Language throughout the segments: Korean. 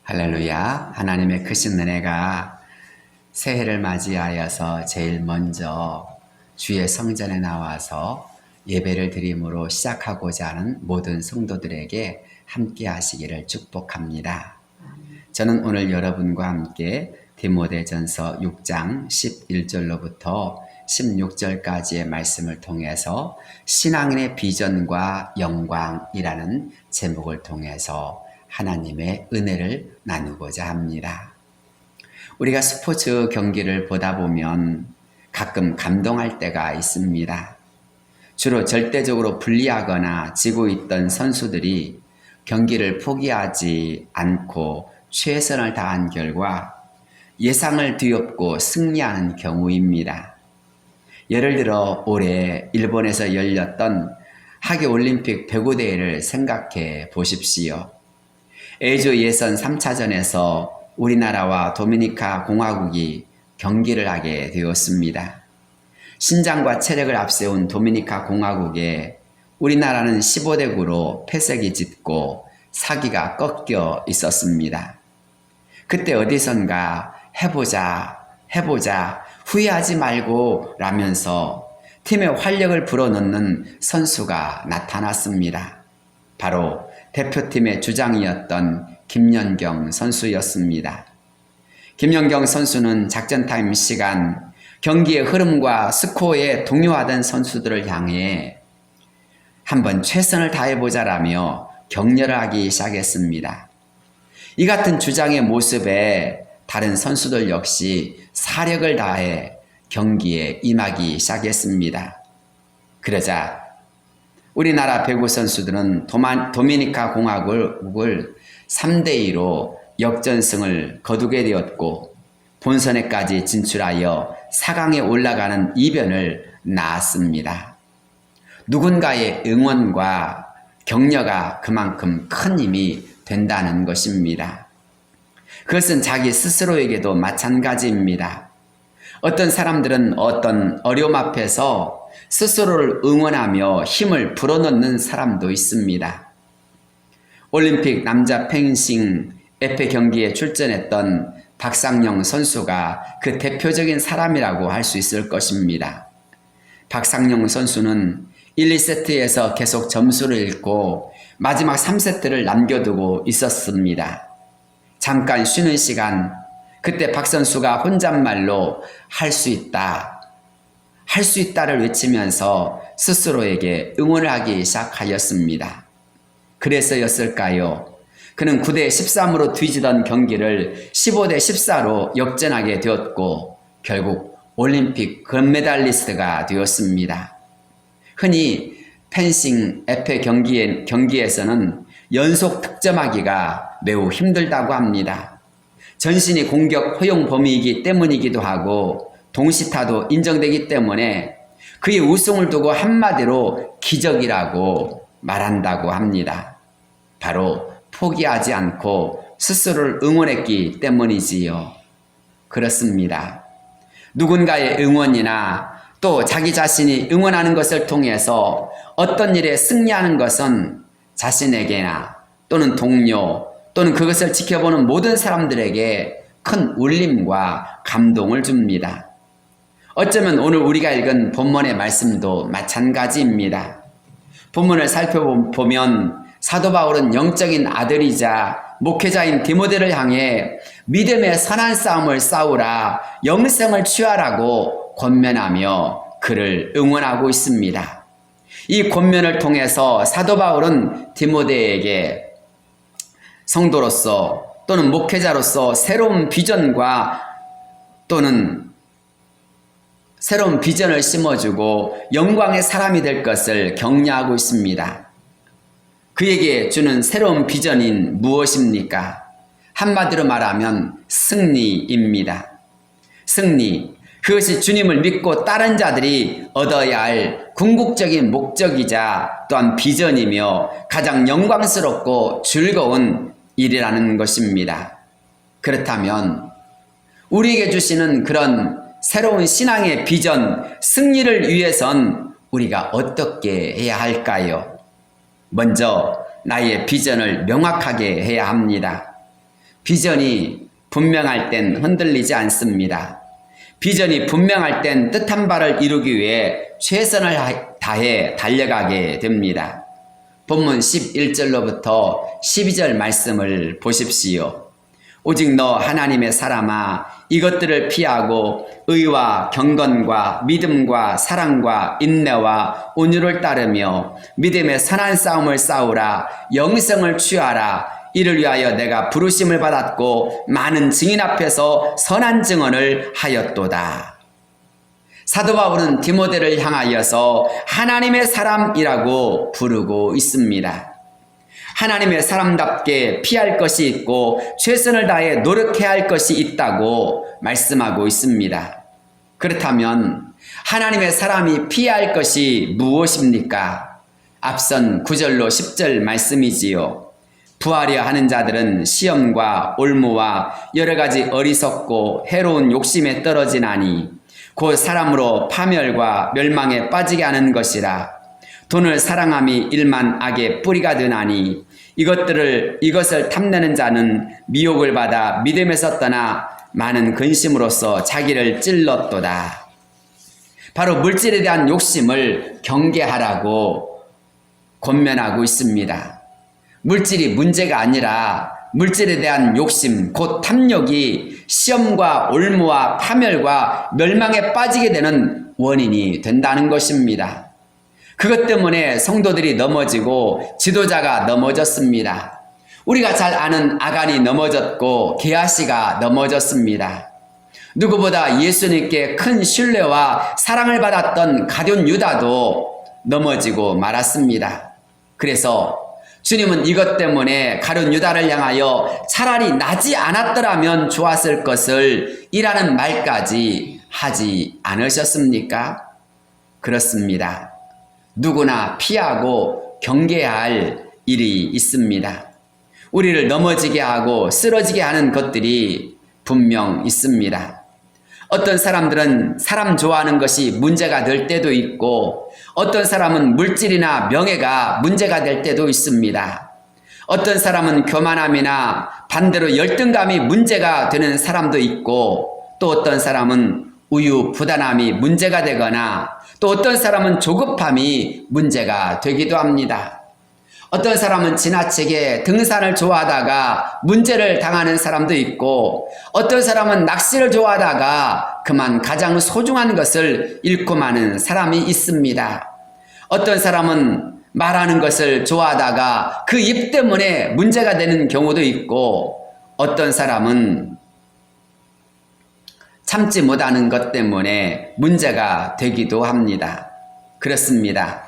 할렐루야. 하나님의 크신 은혜가 새해를 맞이하여서 제일 먼저 주의 성전에 나와서 예배를 드림으로 시작하고자 하는 모든 성도들에게 함께 하시기를 축복합니다. 저는 오늘 여러분과 함께 디모데전서 6장 11절로부터 16절까지의 말씀을 통해서 신앙인의 비전과 영광이라는 제목을 통해서 하나님의 은혜를 나누고자 합니다. 우리가 스포츠 경기를 보다 보면 가끔 감동할 때가 있습니다. 주로 절대적으로 불리하거나 지고 있던 선수들이 경기를 포기하지 않고 최선을 다한 결과 예상을 뒤엎고 승리하는 경우입니다. 예를 들어 올해 일본에서 열렸던 하계올림픽 배구대회를 생각해 보십시오. A조 예선 3차전에서 우리나라와 도미니카 공화국이 경기를 하게 되었습니다. 신장과 체력을 앞세운 도미니카 공화국에 우리나라는 15대 9로 패색이 짙고 사기가 꺾여 있었습니다. 그때 어디선가 해보자 후회하지 말고 라면서 팀의 활력을 불어넣는 선수가 나타났습니다. 바로 대표팀의 주장이었던 김연경 선수였습니다. 김연경 선수는 작전 타임 시간 경기의 흐름과 스코어에 동요하던 선수들을 향해 한번 최선을 다해보자라며 격려를 하기 시작했습니다. 이 같은 주장의 모습에 다른 선수들 역시 사력을 다해 경기에 임하기 시작했습니다. 그러자 우리나라 배구 선수들은 도미니카 공화국을 3대2로 역전승을 거두게 되었고 본선에까지 진출하여 4강에 올라가는 이변을 낳았습니다. 누군가의 응원과 격려가 그만큼 큰 힘이 된다는 것입니다. 그것은 자기 스스로에게도 마찬가지입니다. 어떤 사람들은 어떤 어려움 앞에서 스스로를 응원하며 힘을 불어넣는 사람도 있습니다. 올림픽 남자 펜싱 에페 경기에 출전했던 박상영 선수가 그 대표적인 사람이라고 할 수 있을 것입니다. 박상영 선수는 1, 2세트에서 계속 점수를 잃고 마지막 3세트를 남겨두고 있었습니다. 잠깐 쉬는 시간, 그때 박 선수가 혼잣말로 할 수 있다를 외치면서 스스로에게 응원을 하기 시작하였습니다. 그래서였을까요? 그는 9대 13으로 뒤지던 경기를 15대 14로 역전하게 되었고 결국 올림픽 금메달리스트가 되었습니다. 흔히 펜싱 에페 경기에서는 연속 득점하기가 매우 힘들다고 합니다. 전신이 공격 허용 범위이기 때문이기도 하고 동시타도 인정되기 때문에 그의 우승을 두고 한마디로 기적이라고 말한다고 합니다. 바로 포기하지 않고 스스로를 응원했기 때문이지요. 그렇습니다. 누군가의 응원이나 또 자기 자신이 응원하는 것을 통해서 어떤 일에 승리하는 것은 자신에게나 또는 동료 또는 그것을 지켜보는 모든 사람들에게 큰 울림과 감동을 줍니다. 어쩌면 오늘 우리가 읽은 본문의 말씀도 마찬가지입니다. 본문을 살펴보면 사도 바울은 영적인 아들이자 목회자인 디모데를 향해 믿음의 선한 싸움을 싸우라, 영생을 취하라고 권면하며 그를 응원하고 있습니다. 이 권면을 통해서 사도 바울은 디모데에게 성도로서 또는 목회자로서 새로운 비전과 또는 새로운 비전을 심어주고 영광의 사람이 될 것을 격려하고 있습니다. 그에게 주는 새로운 비전인 무엇입니까? 한마디로 말하면 승리입니다. 승리, 그것이 주님을 믿고 따른 자들이 얻어야 할 궁극적인 목적이자 또한 비전이며 가장 영광스럽고 즐거운 일이라는 것입니다. 그렇다면 우리에게 주시는 그런 새로운 신앙의 비전, 승리를 위해선 우리가 어떻게 해야 할까요? 먼저 나의 비전을 명확하게 해야 합니다. 비전이 분명할 땐 흔들리지 않습니다. 비전이 분명할 땐 뜻한 바를 이루기 위해 최선을 다해 달려가게 됩니다. 본문 11절로부터 12절 말씀을 보십시오. 오직 너 하나님의 사람아, 이것들을 피하고 의와 경건과 믿음과 사랑과 인내와 온유를 따르며 믿음의 선한 싸움을 싸우라. 영생을 취하라. 이를 위하여 내가 부르심을 받았고 많은 증인 앞에서 선한 증언을 하였도다. 사도 바울은 디모데를 향하여서 하나님의 사람이라고 부르고 있습니다. 하나님의 사람답게 피할 것이 있고 최선을 다해 노력해야 할 것이 있다고 말씀하고 있습니다. 그렇다면 하나님의 사람이 피해야 할 것이 무엇입니까? 앞선 9절로 10절 말씀이지요. 부하려 하는 자들은 시험과 올무와 여러 가지 어리석고 해로운 욕심에 떨어지나니 곧 사람으로 파멸과 멸망에 빠지게 하는 것이라. 돈을 사랑함이 일만 악의 뿌리가 되나니 이것을 탐내는 자는 미혹을 받아 믿음에서 떠나 많은 근심으로써 자기를 찔렀도다. 바로 물질에 대한 욕심을 경계하라고 권면하고 있습니다. 물질이 문제가 아니라 물질에 대한 욕심, 곧 탐욕이 시험과 올무와 파멸과 멸망에 빠지게 되는 원인이 된다는 것입니다. 그것 때문에 성도들이 넘어지고 지도자가 넘어졌습니다. 우리가 잘 아는 아간이 넘어졌고 게하시가 넘어졌습니다. 누구보다 예수님께 큰 신뢰와 사랑을 받았던 가룟 유다도 넘어지고 말았습니다. 그래서 주님은 이것 때문에 가룟 유다를 향하여 차라리 나지 않았더라면 좋았을 것을 이라는 말까지 하지 않으셨습니까? 그렇습니다. 누구나 피하고 경계해야 할 일이 있습니다. 우리를 넘어지게 하고 쓰러지게 하는 것들이 분명 있습니다. 어떤 사람들은 사람 좋아하는 것이 문제가 될 때도 있고 어떤 사람은 물질이나 명예가 문제가 될 때도 있습니다. 어떤 사람은 교만함이나 반대로 열등감이 문제가 되는 사람도 있고 또 어떤 사람은 우유부단함이 문제가 되거나 또 어떤 사람은 조급함이 문제가 되기도 합니다. 어떤 사람은 지나치게 등산을 좋아하다가 문제를 당하는 사람도 있고 어떤 사람은 낚시를 좋아하다가 그만 가장 소중한 것을 잃고 마는 사람이 있습니다. 어떤 사람은 말하는 것을 좋아하다가 그 입 때문에 문제가 되는 경우도 있고 어떤 사람은 참지 못하는 것 때문에 문제가 되기도 합니다. 그렇습니다.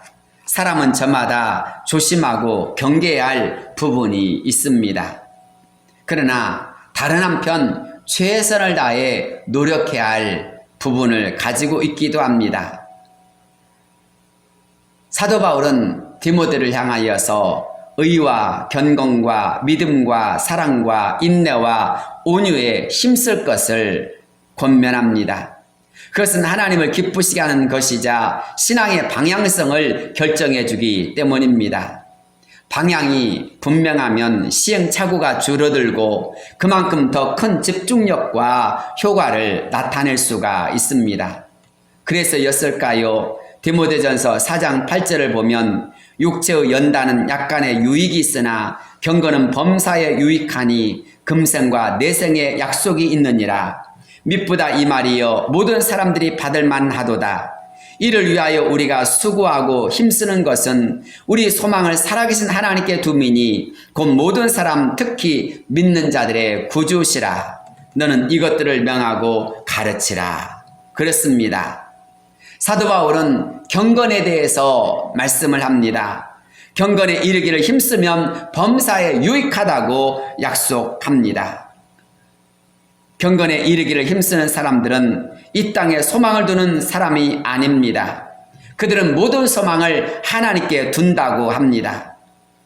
사람은 저마다 조심하고 경계해야 할 부분이 있습니다. 그러나 다른 한편 최선을 다해 노력해야 할 부분을 가지고 있기도 합니다. 사도 바울은 디모데를 향하여서 의와 견건과 믿음과 사랑과 인내와 온유에 힘쓸 것을 권면합니다. 그것은 하나님을 기쁘시게 하는 것이자 신앙의 방향성을 결정해 주기 때문입니다. 방향이 분명하면 시행착오가 줄어들고 그만큼 더 큰 집중력과 효과를 나타낼 수가 있습니다. 그래서였을까요? 디모데전서 4장 8절을 보면 육체의 연단은 약간의 유익이 있으나 경건은 범사에 유익하니 금생과 내생의 약속이 있느니라. 미쁘다 이 말이여 모든 사람들이 받을 만하도다. 이를 위하여 우리가 수고하고 힘쓰는 것은 우리 소망을 살아계신 하나님께 두미니 곧 모든 사람 특히 믿는 자들의 구주시라. 너는 이것들을 명하고 가르치라. 그렇습니다. 사도 바울은 경건에 대해서 말씀을 합니다. 경건에 이르기를 힘쓰면 범사에 유익하다고 약속합니다. 경건에 이르기를 힘쓰는 사람들은 이 땅에 소망을 두는 사람이 아닙니다. 그들은 모든 소망을 하나님께 둔다고 합니다.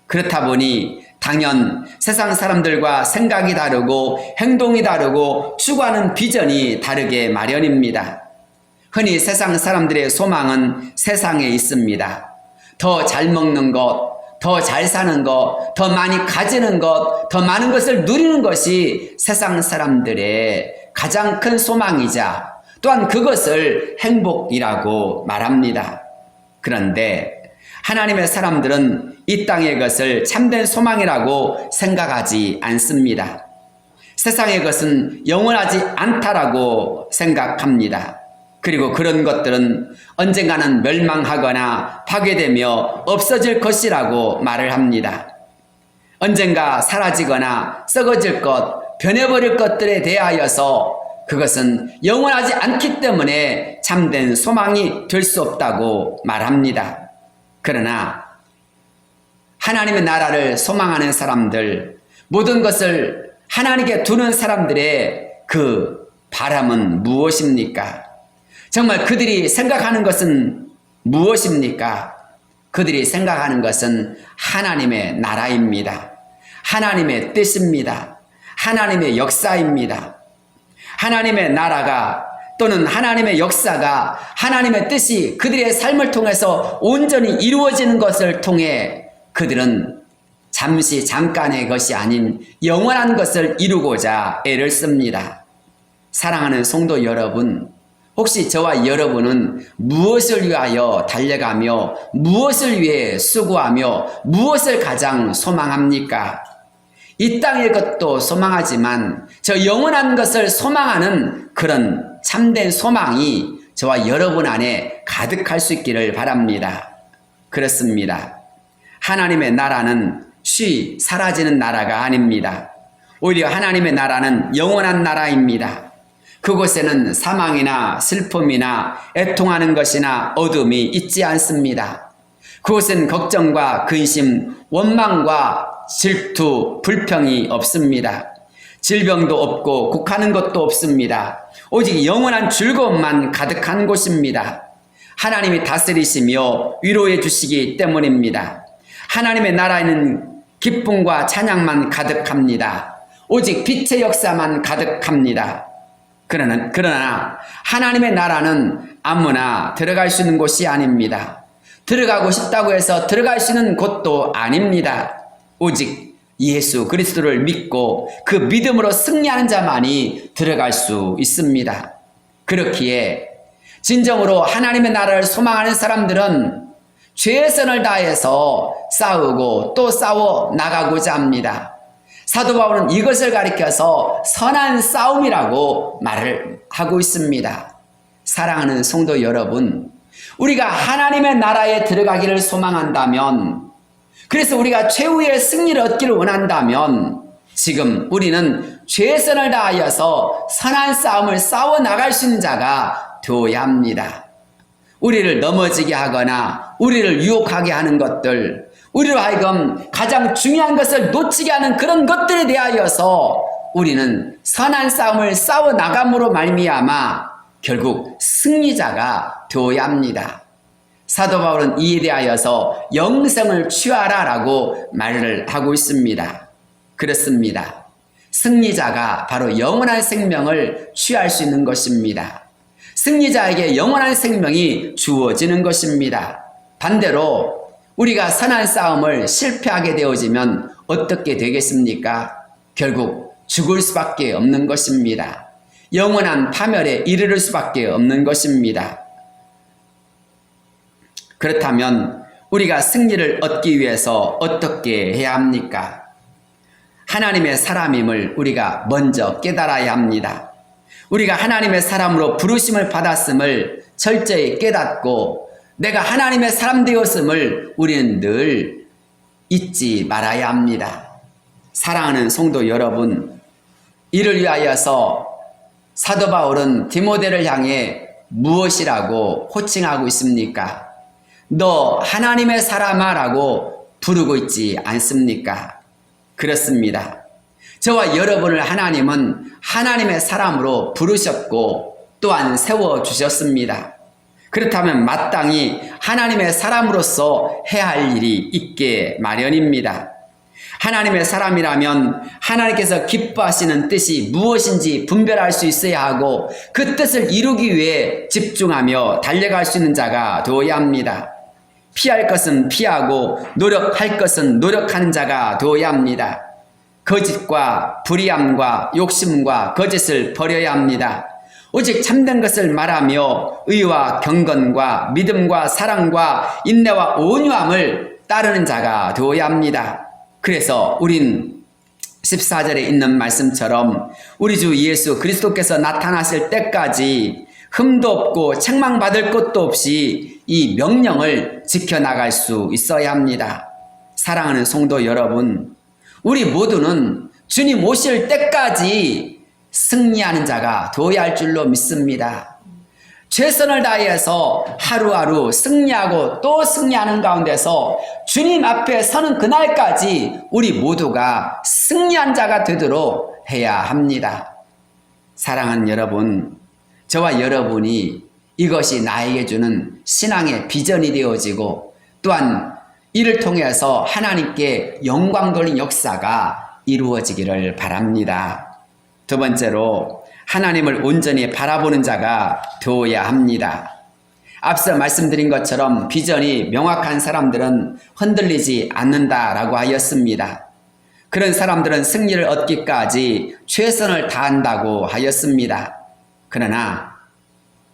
그렇다 보니 당연 세상 사람들과 생각이 다르고 행동이 다르고 추구하는 비전이 다르게 마련입니다. 흔히 세상 사람들의 소망은 세상에 있습니다. 더 잘 먹는 것, 더 잘 사는 것, 더 많이 가지는 것, 더 많은 것을 누리는 것이 세상 사람들의 가장 큰 소망이자 또한 그것을 행복이라고 말합니다. 그런데 하나님의 사람들은 이 땅의 것을 참된 소망이라고 생각하지 않습니다. 세상의 것은 영원하지 않다라고 생각합니다. 그리고 그런 것들은 언젠가는 멸망하거나 파괴되며 없어질 것이라고 말을 합니다. 언젠가 사라지거나 썩어질 것, 변해버릴 것들에 대하여서 그것은 영원하지 않기 때문에 참된 소망이 될 수 없다고 말합니다. 그러나 하나님의 나라를 소망하는 사람들, 모든 것을 하나님께 두는 사람들의 그 바람은 무엇입니까? 정말 그들이 생각하는 것은 무엇입니까? 그들이 생각하는 것은 하나님의 나라입니다. 하나님의 뜻입니다. 하나님의 역사입니다. 하나님의 나라가 또는 하나님의 역사가 하나님의 뜻이 그들의 삶을 통해서 온전히 이루어지는 것을 통해 그들은 잠시 잠깐의 것이 아닌 영원한 것을 이루고자 애를 씁니다. 사랑하는 성도 여러분, 혹시 저와 여러분은 무엇을 위하여 달려가며 무엇을 위해 수고하며 무엇을 가장 소망합니까? 이 땅의 것도 소망하지만 저 영원한 것을 소망하는 그런 참된 소망이 저와 여러분 안에 가득할 수 있기를 바랍니다. 그렇습니다. 하나님의 나라는 쉬 사라지는 나라가 아닙니다. 오히려 하나님의 나라는 영원한 나라입니다. 그곳에는 사망이나 슬픔이나 애통하는 것이나 어둠이 있지 않습니다. 그곳은 걱정과 근심, 원망과 질투, 불평이 없습니다. 질병도 없고 곡하는 것도 없습니다. 오직 영원한 즐거움만 가득한 곳입니다. 하나님이 다스리시며 위로해 주시기 때문입니다. 하나님의 나라에는 기쁨과 찬양만 가득합니다. 오직 빛의 역사만 가득합니다. 그러나 하나님의 나라는 아무나 들어갈 수 있는 곳이 아닙니다. 들어가고 싶다고 해서 들어갈 수 있는 곳도 아닙니다. 오직 예수 그리스도를 믿고 그 믿음으로 승리하는 자만이 들어갈 수 있습니다. 그렇기에 진정으로 하나님의 나라를 소망하는 사람들은 최선을 다해서 싸우고 또 싸워 나가고자 합니다. 사도 바울은 이것을 가리켜서 선한 싸움이라고 말을 하고 있습니다. 사랑하는 성도 여러분, 우리가 하나님의 나라에 들어가기를 소망한다면, 그래서 우리가 최후의 승리를 얻기를 원한다면 지금 우리는 최선을 다하여서 선한 싸움을 싸워 나갈 수 있는 자가 되어야 합니다. 우리를 넘어지게 하거나 우리를 유혹하게 하는 것들, 우리로 하여금 가장 중요한 것을 놓치게 하는 그런 것들에 대하여서 우리는 선한 싸움을 싸워 나감으로 말미암아 결국 승리자가 되어야 합니다. 사도 바울은 이에 대하여서 영생을 취하라라고 말을 하고 있습니다. 그렇습니다. 승리자가 바로 영원한 생명을 취할 수 있는 것입니다. 승리자에게 영원한 생명이 주어지는 것입니다. 반대로 우리가 선한 싸움을 실패하게 되어지면 어떻게 되겠습니까? 결국 죽을 수밖에 없는 것입니다. 영원한 파멸에 이르를 수밖에 없는 것입니다. 그렇다면 우리가 승리를 얻기 위해서 어떻게 해야 합니까? 하나님의 사람임을 우리가 먼저 깨달아야 합니다. 우리가 하나님의 사람으로 부르심을 받았음을 철저히 깨닫고 내가 하나님의 사람 되었음을 우리는 늘 잊지 말아야 합니다. 사랑하는 성도 여러분, 이를 위하여서 사도 바울은 디모데를 향해 무엇이라고 호칭하고 있습니까? 너 하나님의 사람아 라고 부르고 있지 않습니까? 그렇습니다. 저와 여러분을 하나님은 하나님의 사람으로 부르셨고 또한 세워주셨습니다. 그렇다면 마땅히 하나님의 사람으로서 해야 할 일이 있게 마련입니다. 하나님의 사람이라면 하나님께서 기뻐하시는 뜻이 무엇인지 분별할 수 있어야 하고 그 뜻을 이루기 위해 집중하며 달려갈 수 있는 자가 되어야 합니다. 피할 것은 피하고 노력할 것은 노력하는 자가 되어야 합니다. 거짓과 불의함과 욕심과 거짓을 버려야 합니다. 오직 참된 것을 말하며 의와 경건과 믿음과 사랑과 인내와 온유함을 따르는 자가 되어야 합니다. 그래서 우린 14절에 있는 말씀처럼 우리 주 예수 그리스도께서 나타나실 때까지 흠도 없고 책망받을 것도 없이 이 명령을 지켜나갈 수 있어야 합니다. 사랑하는 성도 여러분, 우리 모두는 주님 오실 때까지 승리하는 자가 되어야 할 줄로 믿습니다. 최선을 다해서 하루하루 승리하고 또 승리하는 가운데서 주님 앞에 서는 그날까지 우리 모두가 승리한 자가 되도록 해야 합니다. 사랑하는 여러분, 저와 여러분이 이것이 나에게 주는 신앙의 비전이 되어지고 또한 이를 통해서 하나님께 영광 돌린 역사가 이루어지기를 바랍니다. 두 번째로 하나님을 온전히 바라보는 자가 되어야 합니다. 앞서 말씀드린 것처럼 비전이 명확한 사람들은 흔들리지 않는다라고 하였습니다. 그런 사람들은 승리를 얻기까지 최선을 다한다고 하였습니다. 그러나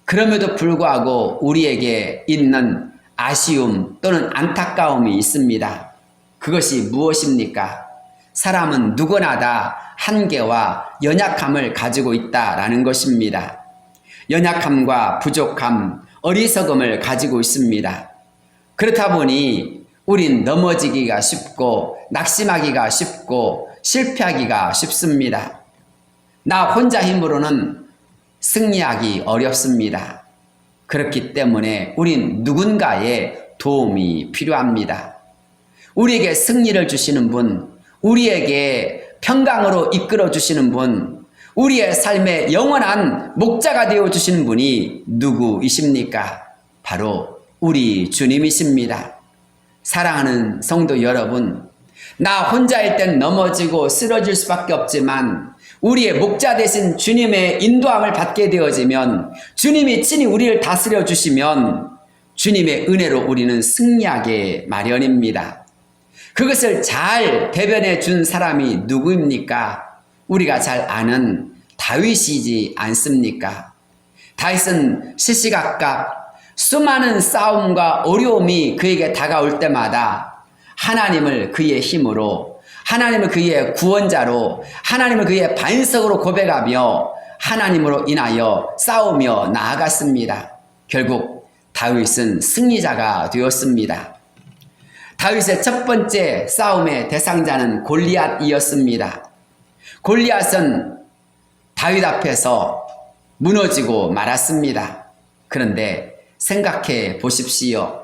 그럼에도 불구하고 우리에게 있는 아쉬움 또는 안타까움이 있습니다. 그것이 무엇입니까? 사람은 누구나 다 한계와 연약함을 가지고 있다라는 것입니다. 연약함과 부족함, 어리석음을 가지고 있습니다. 그렇다 보니 우린 넘어지기가 쉽고 낙심하기가 쉽고 실패하기가 쉽습니다. 나 혼자 힘으로는 승리하기 어렵습니다. 그렇기 때문에 우린 누군가의 도움이 필요합니다. 우리에게 승리를 주시는 분, 우리에게 평강으로 이끌어 주시는 분, 우리의 삶의 영원한 목자가 되어 주시는 분이 누구이십니까? 바로 우리 주님이십니다. 사랑하는 성도 여러분, 나 혼자일 땐 넘어지고 쓰러질 수밖에 없지만 우리의 목자 되신 주님의 인도함을 받게 되어지면, 주님이 친히 우리를 다스려 주시면 주님의 은혜로 우리는 승리하게 마련입니다. 그것을 잘 대변해 준 사람이 누구입니까? 우리가 잘 아는 다윗이지 않습니까? 다윗은 시시각각 수많은 싸움과 어려움이 그에게 다가올 때마다 하나님을 그의 힘으로, 하나님을 그의 구원자로, 하나님을 그의 반석으로 고백하며 하나님으로 인하여 싸우며 나아갔습니다. 결국 다윗은 승리자가 되었습니다. 다윗의 첫 번째 싸움의 대상자는 골리앗이었습니다. 골리앗은 다윗 앞에서 무너지고 말았습니다. 그런데 생각해 보십시오.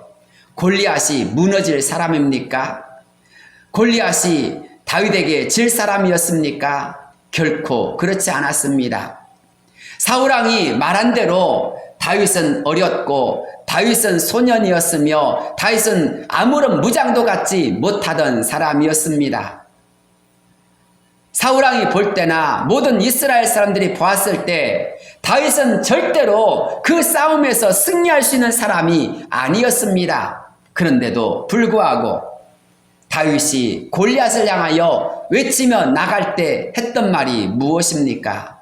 골리앗이 무너질 사람입니까? 골리앗이 다윗에게 질 사람이었습니까? 결코 그렇지 않았습니다. 사울왕이 말한 대로 다윗은 어렸고 다윗은 소년이었으며 다윗은 아무런 무장도 갖지 못하던 사람이었습니다. 사울왕이 볼 때나 모든 이스라엘 사람들이 보았을 때 다윗은 절대로 그 싸움에서 승리할 수 있는 사람이 아니었습니다. 그런데도 불구하고 다윗이 골리앗을 향하여 외치며 나갈 때 했던 말이 무엇입니까?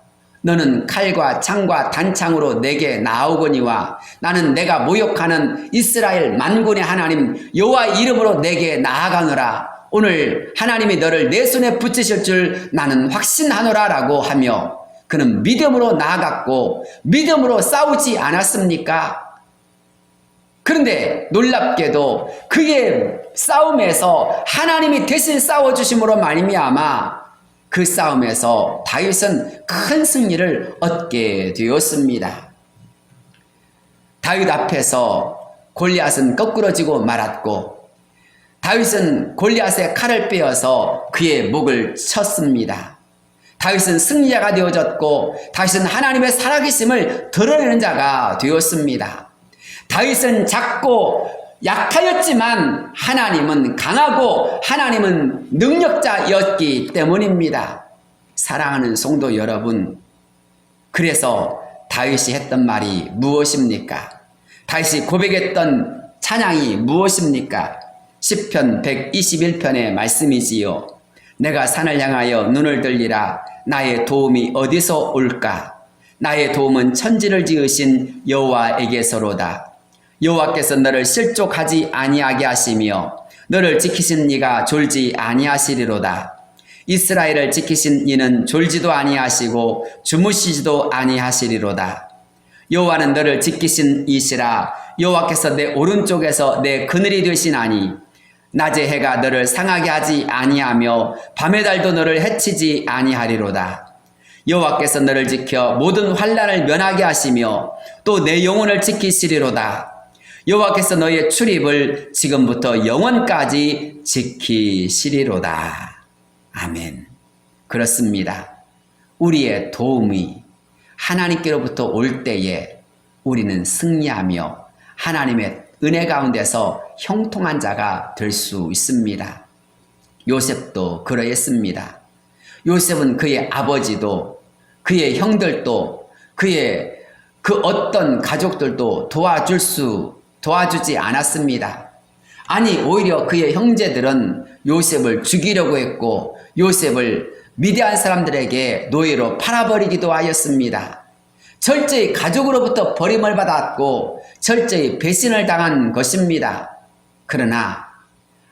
너는 칼과 창과 단창으로 내게 나아오거니와 나는 내가 모욕하는 이스라엘 만군의 하나님 여호와의 이름으로 내게 나아가노라. 오늘 하나님이 너를 내 손에 붙이실 줄 나는 확신하노라 라고 하며 그는 믿음으로 나아갔고 믿음으로 싸우지 않았습니까? 그런데 놀랍게도 그의 싸움에서 하나님이 대신 싸워주심으로 말미암아 그 싸움에서 다윗은 큰 승리를 얻게 되었습니다. 다윗 앞에서 골리앗은 거꾸러지고 말았고 다윗은 골리앗의 칼을 빼어서 그의 목을 쳤습니다. 다윗은 승리자가 되어졌고 다윗은 하나님의 살아계심을 드러내는 자가 되었습니다. 다윗은 작고 약하였지만 하나님은 강하고 하나님은 능력자였기 때문입니다. 사랑하는 성도 여러분, 그래서 다윗이 했던 말이 무엇입니까? 다윗이 고백했던 찬양이 무엇입니까? 시편 121편의 말씀이지요. 내가 산을 향하여 눈을 들리라. 나의 도움이 어디서 올까? 나의 도움은 천지를 지으신 여호와에게서로다. 여호와께서 너를 실족하지 아니하게 하시며 너를 지키신 이가 졸지 아니하시리로다. 이스라엘을 지키신 이는 졸지도 아니하시고 주무시지도 아니하시리로다. 여호와는 너를 지키신 이시라. 여호와께서 내 오른쪽에서 내 그늘이 되시나니 낮의 해가 너를 상하게 하지 아니하며 밤의 달도 너를 해치지 아니하리로다. 여호와께서 너를 지켜 모든 환난을 면하게 하시며 또 내 영혼을 지키시리로다. 여호와께서 너의 출입을 지금부터 영원까지 지키시리로다. 아멘. 그렇습니다. 우리의 도움이 하나님께로부터 올 때에 우리는 승리하며 하나님의 은혜 가운데서 형통한 자가 될 수 있습니다. 요셉도 그러했습니다. 요셉은 그의 아버지도 그의 형들도 그의 그 어떤 가족들도 도와주지 않았습니다. 아니 오히려 그의 형제들은 요셉을 죽이려고 했고 요셉을 미디안 사람들에게 노예로 팔아버리기도 하였습니다. 철저히 가족으로부터 버림을 받았고 철저히 배신을 당한 것입니다. 그러나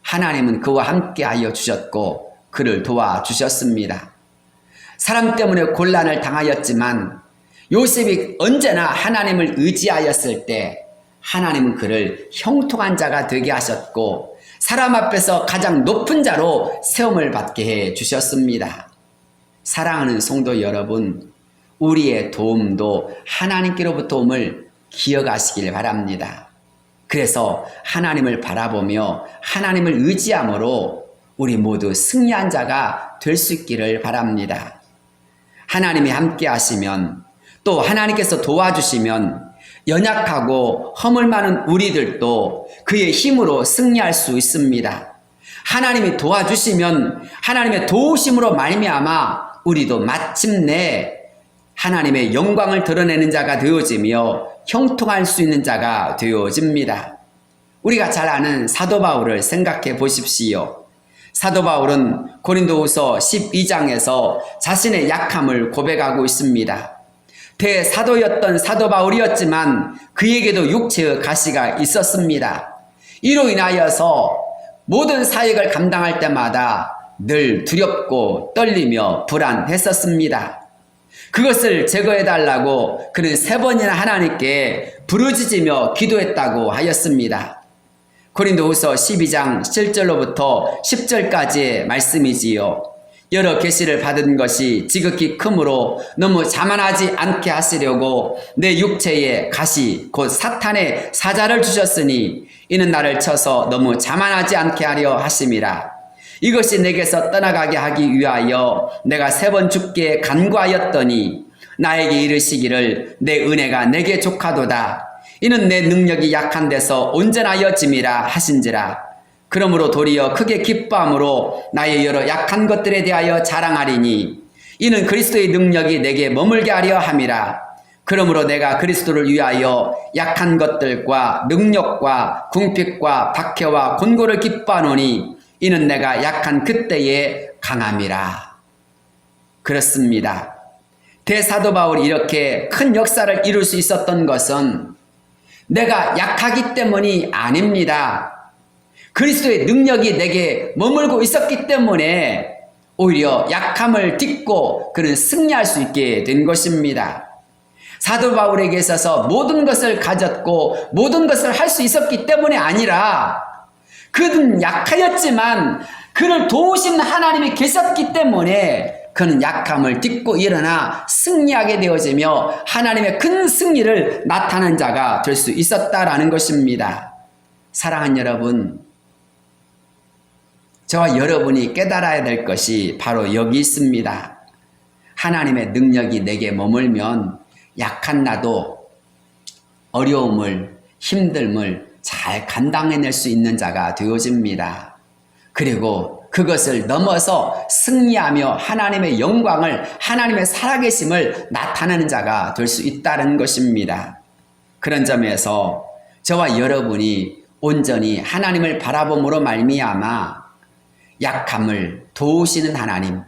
하나님은 그와 함께 하여 주셨고 그를 도와주셨습니다. 사람 때문에 곤란을 당하였지만 요셉이 언제나 하나님을 의지하였을 때 하나님은 그를 형통한 자가 되게 하셨고 사람 앞에서 가장 높은 자로 세움을 받게 해 주셨습니다. 사랑하는 성도 여러분, 우리의 도움도 하나님께로부터 옴을 기억하시길 바랍니다. 그래서 하나님을 바라보며 하나님을 의지함으로 우리 모두 승리한 자가 될 수 있기를 바랍니다. 하나님이 함께 하시면 또 하나님께서 도와주시면 연약하고 허물 많은 우리들도 그의 힘으로 승리할 수 있습니다. 하나님이 도와주시면 하나님의 도우심으로 말미암아 우리도 마침내 하나님의 영광을 드러내는 자가 되어지며 형통할 수 있는 자가 되어집니다. 우리가 잘 아는 사도 바울을 생각해 보십시오. 사도 바울은 고린도후서 12장에서 자신의 약함을 고백하고 있습니다. 대사도였던 사도 바울이었지만 그에게도 육체의 가시가 있었습니다. 이로 인하여서 모든 사역을 감당할 때마다 늘 두렵고 떨리며 불안했었습니다. 그것을 제거해달라고 그는 3번이나 하나님께 부르짖으며 기도했다고 하였습니다. 고린도후서 12장 7절로부터 10절까지의 말씀이지요. 여러 계시를 받은 것이 지극히 크므로 너무 자만하지 않게 하시려고 내 육체에 가시 곧 사탄의 사자를 주셨으니 이는 나를 쳐서 너무 자만하지 않게 하려 하심이라. 이것이 내게서 떠나가게 하기 위하여 내가 3번 죽게 간구하였더니 나에게 이르시기를 내 은혜가 내게 족하도다. 이는 내 능력이 약한 데서 온전하여 짐이라 하신지라. 그러므로 도리어 크게 기뻐함으로 나의 여러 약한 것들에 대하여 자랑하리니 이는 그리스도의 능력이 내게 머물게 하려 함이라. 그러므로 내가 그리스도를 위하여 약한 것들과 능력과 궁핍과 박해와 곤고를 기뻐하노니 이는 내가 약한 그때에 강함이라. 그렇습니다. 대사도 바울이 이렇게 큰 역사를 이룰 수 있었던 것은 내가 약하기 때문이 아닙니다. 그리스도의 능력이 내게 머물고 있었기 때문에 오히려 약함을 딛고 그는 승리할 수 있게 된 것입니다. 사도 바울에게 있어서 모든 것을 가졌고 모든 것을 할 수 있었기 때문이 아니라 그는 약하였지만 그를 도우신 하나님이 계셨기 때문에 그는 약함을 딛고 일어나 승리하게 되어지며 하나님의 큰 승리를 나타낸 자가 될 수 있었다라는 것입니다. 사랑하는 여러분, 저와 여러분이 깨달아야 될 것이 바로 여기 있습니다. 하나님의 능력이 내게 머물면 약한 나도 어려움을, 힘듦을 잘 감당해낼 수 있는 자가 되어집니다. 그리고 그것을 넘어서 승리하며 하나님의 영광을, 하나님의 살아계심을 나타내는 자가 될 수 있다는 것입니다. 그런 점에서 저와 여러분이 온전히 하나님을 바라봄으로 말미암아 약함을 도우시는 하나님,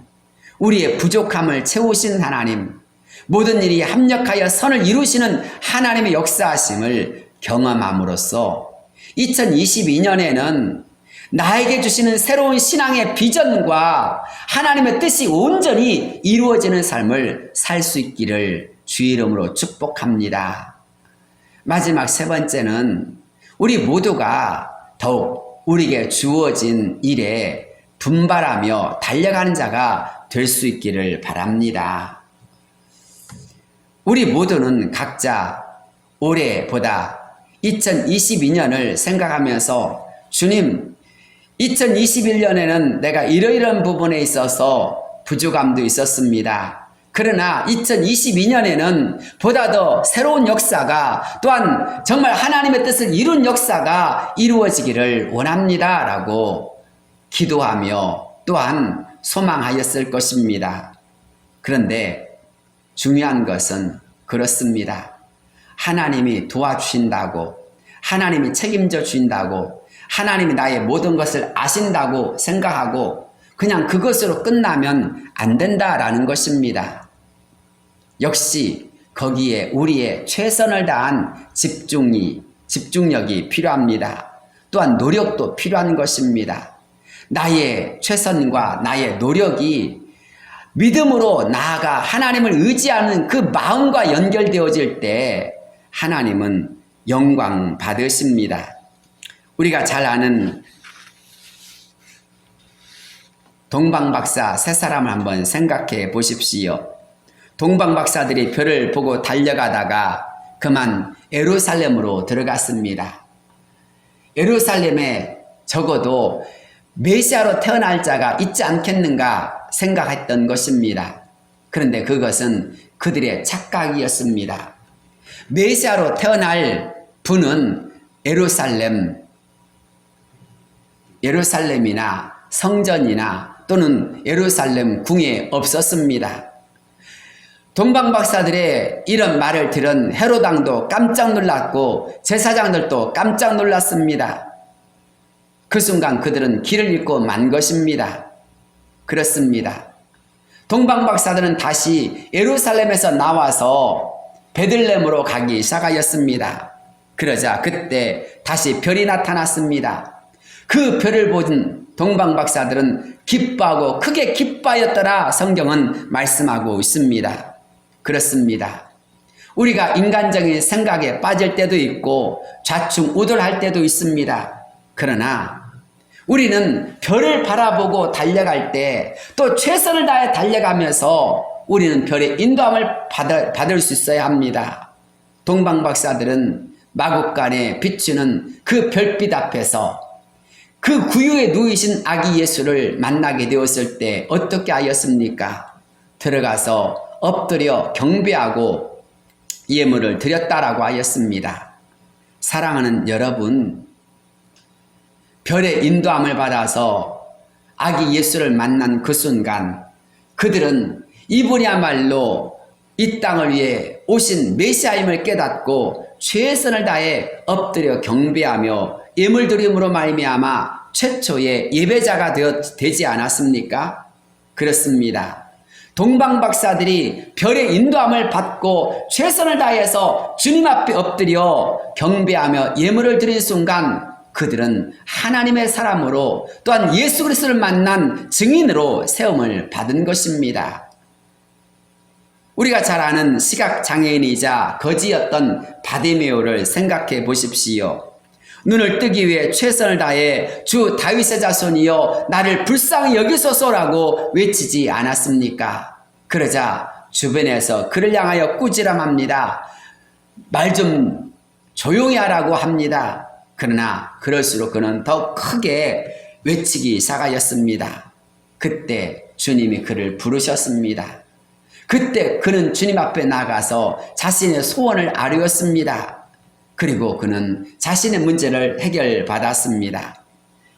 우리의 부족함을 채우시는 하나님, 모든 일이 합력하여 선을 이루시는 하나님의 역사하심을 경험함으로써 2022년에는 나에게 주시는 새로운 신앙의 비전과 하나님의 뜻이 온전히 이루어지는 삶을 살 수 있기를 주의 이름으로 축복합니다. 마지막 세 번째는 우리 모두가 더욱 우리에게 주어진 일에 분발하며 달려가는 자가 될 수 있기를 바랍니다. 우리 모두는 각자 올해보다 2022년을 생각하면서 주님, 2021년에는 내가 이러이러한 부분에 있어서 부족함도 있었습니다. 그러나 2022년에는 보다 더 새로운 역사가, 또한 정말 하나님의 뜻을 이룬 역사가 이루어지기를 원합니다 라고 기도하며 또한 소망하였을 것입니다. 그런데 중요한 것은 그렇습니다. 하나님이 도와주신다고, 하나님이 책임져 주신다고, 하나님이 나의 모든 것을 아신다고 생각하고 그냥 그것으로 끝나면 안 된다라는 것입니다. 역시 거기에 우리의 최선을 다한 집중력이 필요합니다. 또한 노력도 필요한 것입니다. 나의 최선과 나의 노력이 믿음으로 나아가 하나님을 의지하는 그 마음과 연결되어질 때 하나님은 영광 받으십니다. 우리가 잘 아는 동방박사 세 사람을 한번 생각해 보십시오. 동방박사들이 별을 보고 달려가다가 그만 예루살렘으로 들어갔습니다. 예루살렘에 적어도 메시아로 태어날 자가 있지 않겠는가 생각했던 것입니다. 그런데 그것은 그들의 착각이었습니다. 메시아로 태어날 분은 예루살렘이나 성전이나 또는 예루살렘 궁에 없었습니다. 동방박사들의 이런 말을 들은 헤롯 왕도 깜짝 놀랐고 제사장들도 깜짝 놀랐습니다. 그 순간 그들은 길을 잃고 만 것입니다. 그렇습니다. 동방박사들은 다시 예루살렘에서 나와서 베들레헴으로 가기 시작하였습니다. 그러자 그때 다시 별이 나타났습니다. 그 별을 본 동방박사들은 기뻐하고 크게 기뻐하였더라 성경은 말씀하고 있습니다. 그렇습니다. 우리가 인간적인 생각에 빠질 때도 있고 좌충우돌할 때도 있습니다. 그러나 우리는 별을 바라보고 달려갈 때 또 최선을 다해 달려가면서 우리는 별의 인도함을 받을 수 있어야 합니다. 동방박사들은 마국간에 비추는 그 별빛 앞에서 그 구유에 누이신 아기 예수를 만나게 되었을 때 어떻게 하였습니까? 들어가서 엎드려 경배하고 예물을 드렸다라고 하였습니다. 사랑하는 여러분, 별의 인도함을 받아서 아기 예수를 만난 그 순간 그들은 이분이야말로 이 땅을 위해 오신 메시아임을 깨닫고 최선을 다해 엎드려 경배하며 예물 드림으로 말미암아 최초의 예배자가 되지 않았습니까? 그렇습니다. 동방박사들이 별의 인도함을 받고 최선을 다해서 주님 앞에 엎드려 경배하며 예물을 드린 순간 그들은 하나님의 사람으로 또한 예수 그리스도를 만난 증인으로 세움을 받은 것입니다. 우리가 잘 아는 시각장애인이자 거지였던 바디메오를 생각해 보십시오. 눈을 뜨기 위해 최선을 다해 주 다윗의 자손이여 나를 불쌍히 여기소서라고 외치지 않았습니까? 그러자 주변에서 그를 향하여 꾸지람합니다. 말 좀 조용히 하라고 합니다. 그러나 그럴수록 그는 더 크게 외치기 시작하였습니다. 그때 주님이 그를 부르셨습니다. 그때 그는 주님 앞에 나가서 자신의 소원을 아뢰었습니다. 그리고 그는 자신의 문제를 해결받았습니다.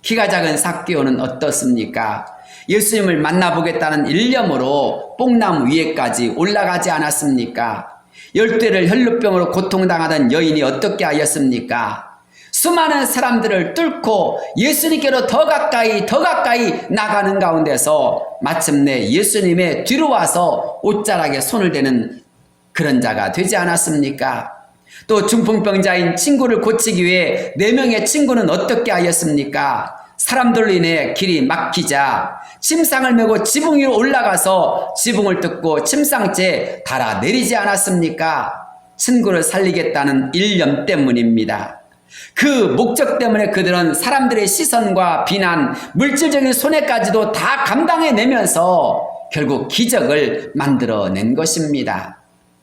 키가 작은 삭개오는 어떻습니까? 예수님을 만나보겠다는 일념으로 뽕나무 위에까지 올라가지 않았습니까? 12를 혈루병으로 고통당하던 여인이 어떻게 하였습니까? 수많은 사람들을 뚫고 예수님께로 더 가까이 나가는 가운데서 마침내 예수님의 뒤로 와서 옷자락에 손을 대는 그런 자가 되지 않았습니까? 또 중풍병자인 친구를 고치기 위해 4명의 친구는 어떻게 하였습니까? 사람들로 인해 길이 막히자 침상을 메고 지붕 위로 올라가서 지붕을 뜯고 침상째 달아 내리지 않았습니까? 친구를 살리겠다는 일념 때문입니다. 그 목적 때문에 그들은 사람들의 시선과 비난, 물질적인 손해까지도 다 감당해내면서 결국 기적을 만들어낸 것입니다.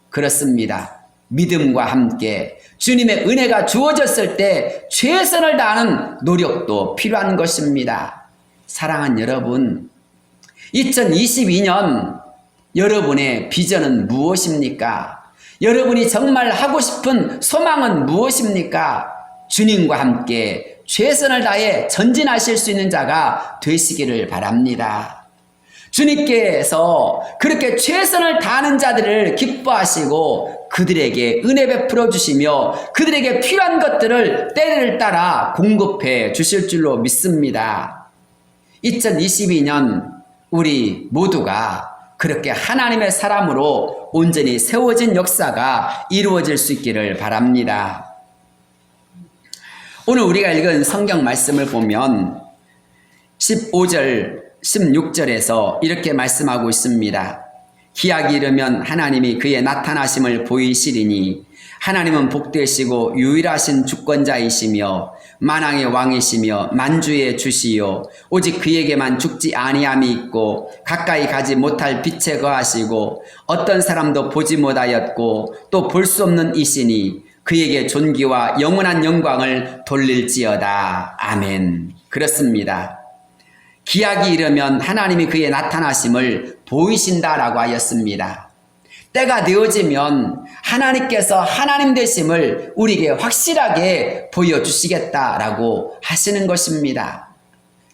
그렇습니다. 믿음과 함께 주님의 은혜가 주어졌을 때 최선을 다하는 노력도 필요한 것입니다. 사랑하는 여러분, 2022년 여러분의 비전은 무엇입니까? 여러분이 정말 하고 싶은 소망은 무엇입니까? 주님과 함께 최선을 다해 전진하실 수 있는 자가 되시기를 바랍니다. 주님께서 그렇게 최선을 다하는 자들을 기뻐하시고 그들에게 은혜 베풀어 주시며 그들에게 필요한 것들을 때를 따라 공급해 주실 줄로 믿습니다. 2022년 우리 모두가 그렇게 하나님의 사람으로 온전히 세워진 역사가 이루어질 수 있기를 바랍니다. 오늘 우리가 읽은 성경 말씀을 보면 15절 16절에서 이렇게 말씀하고 있습니다. 기약이 이르면 하나님이 그의 나타나심을 보이시리니 하나님은 복되시고 유일하신 주권자이시며 만왕의 왕이시며 만주의 주시요 오직 그에게만 죽지 아니함이 있고 가까이 가지 못할 빛에 거하시고 어떤 사람도 보지 못하였고 또 볼 수 없는 이시니 그에게 존귀와 영원한 영광을 돌릴지어다. 아멘. 그렇습니다. 기약이 이르면 하나님이 그의 나타나심을 보이신다라고 하였습니다. 때가 되어지면 하나님께서 하나님 되심을 우리에게 확실하게 보여주시겠다라고 하시는 것입니다.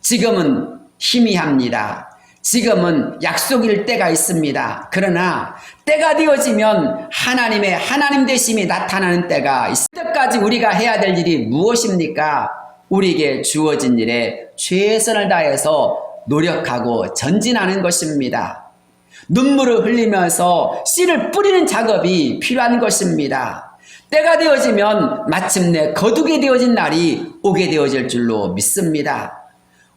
지금은 희미합니다. 지금은 약속일 때가 있습니다. 그러나 때가 되어지면 하나님의 하나님 되심이 나타나는 때가 있을 때까지 우리가 해야 될 일이 무엇입니까? 우리에게 주어진 일에 최선을 다해서 노력하고 전진하는 것입니다. 눈물을 흘리면서 씨를 뿌리는 작업이 필요한 것입니다. 때가 되어지면 마침내 거두게 되어진 날이 오게 되어질 줄로 믿습니다.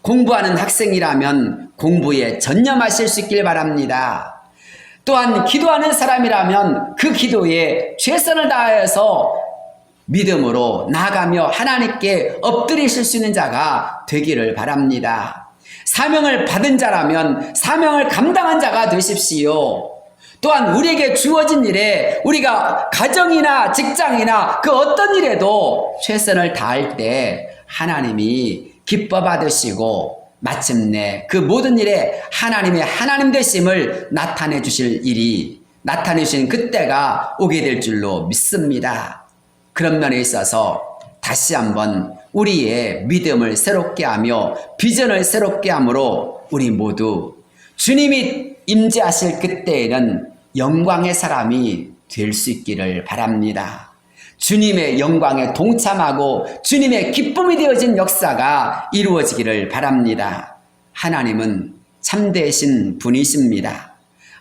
공부하는 학생이라면 공부에 전념하실 수 있길 바랍니다. 또한 기도하는 사람이라면 그 기도에 최선을 다해서 믿음으로 나아가며 하나님께 엎드리실 수 있는 자가 되기를 바랍니다. 사명을 받은 자라면 사명을 감당한 자가 되십시오. 또한 우리에게 주어진 일에 우리가 가정이나 직장이나 그 어떤 일에도 최선을 다할 때 하나님이 기뻐 받으시고 마침내 그 모든 일에 하나님의 하나님 되심을 나타내 주실 일이 나타내 주신 그때가 오게 될 줄로 믿습니다. 그런 면에 있어서 다시 한번 우리의 믿음을 새롭게 하며 비전을 새롭게 함으로 우리 모두 주님이 임재하실 그때에는 영광의 사람이 될 수 있기를 바랍니다. 주님의 영광에 동참하고 주님의 기쁨이 되어진 역사가 이루어지기를 바랍니다. 하나님은 참되신 분이십니다.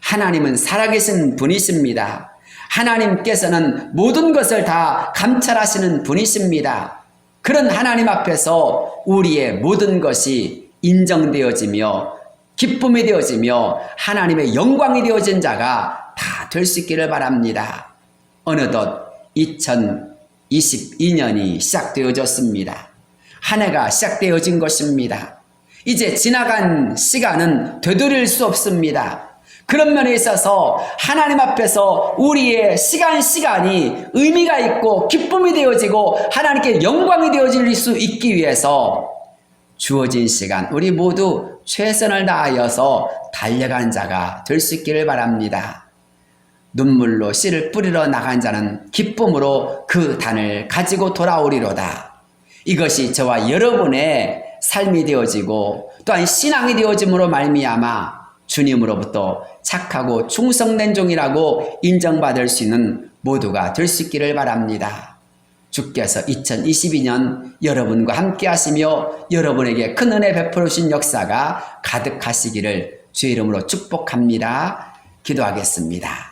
하나님은 살아계신 분이십니다. 하나님께서는 모든 것을 다 감찰하시는 분이십니다. 그런 하나님 앞에서 우리의 모든 것이 인정되어지며 기쁨이 되어지며 하나님의 영광이 되어진 자가 다 될 수 있기를 바랍니다. 어느덧 2022년이 시작되어졌습니다. 한 해가 시작되어진 것입니다. 이제 지나간 시간은 되돌릴 수 없습니다. 그런 면에 있어서 하나님 앞에서 우리의 시간이 의미가 있고 기쁨이 되어지고 하나님께 영광이 되어질 수 있기 위해서 주어진 시간 우리 모두 최선을 다하여서 달려간 자가 될 수 있기를 바랍니다. 눈물로 씨를 뿌리러 나간 자는 기쁨으로 그 단을 가지고 돌아오리로다. 이것이 저와 여러분의 삶이 되어지고 또한 신앙이 되어짐으로 말미암아 주님으로부터 착하고 충성된 종이라고 인정받을 수 있는 모두가 될 수 있기를 바랍니다. 주께서 2022년 여러분과 함께 하시며 여러분에게 큰 은혜 베풀으신 역사가 가득하시기를 주의 이름으로 축복합니다. 기도하겠습니다.